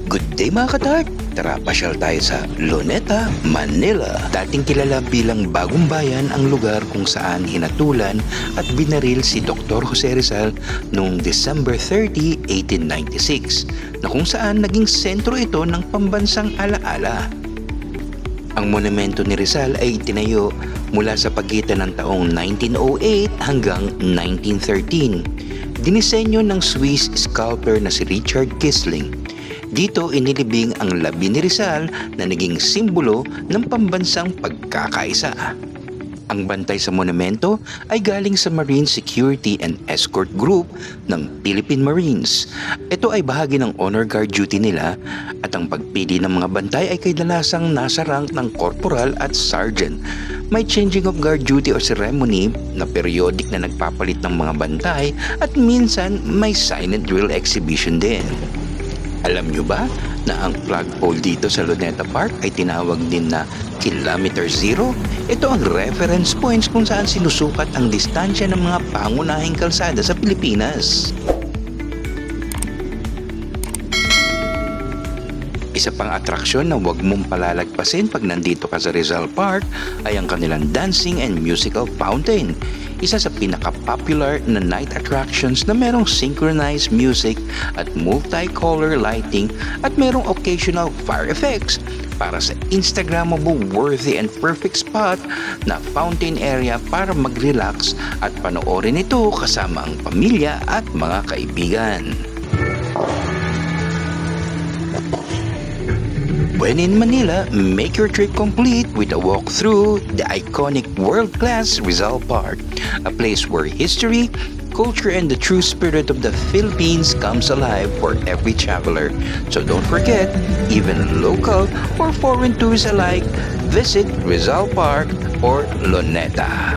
Good day mga katart! Tara, pasyal tayo sa Luneta, Manila. Dating kilala bilang bagong bayan ang lugar kung saan hinatulan at binaril si Dr. Jose Rizal noong December 30, 1896 na kung saan naging sentro ito ng pambansang alaala. Ang monumento ni Rizal ay itinayo mula sa pagitan ng taong 1908 hanggang 1913. Dinisenyo ng Swiss sculptor na si Richard Kisling. Dito inilibing ang labi ni Rizal na naging simbolo ng pambansang pagkakaisa. Ang bantay sa monumento ay galing sa Marine Security and Escort Group ng Philippine Marines. Ito ay bahagi ng honor guard duty nila at ang pagpili ng mga bantay ay kadalasang nasa rank ng corporal at sergeant. May changing of guard duty o ceremony na periodic na nagpapalit ng mga bantay at minsan may silent drill exhibition din. Alam nyo ba na ang flagpole dito sa Luneta Park ay tinawag din na Kilometer Zero? Ito ang reference points kung saan sinusukat ang distansya ng mga pangunahing kalsada sa Pilipinas. Isa pang atraksyon na huwag mong palalagpasin pag nandito ka sa Rizal Park ay ang kanilang dancing and musical fountain. Isa sa pinaka-popular na night attractions na merong synchronized music at multicolor lighting at merong occasional fire effects para sa Instagrammable worthy and perfect spot na fountain area para mag-relax at panoorin ito kasama ang pamilya at mga kaibigan. When in Manila, make your trip complete with a walk through the iconic world-class Rizal Park, a place where history, culture, and the true spirit of the Philippines comes alive for every traveler. So don't forget, even local or foreign tourists alike, visit Rizal Park or Luneta.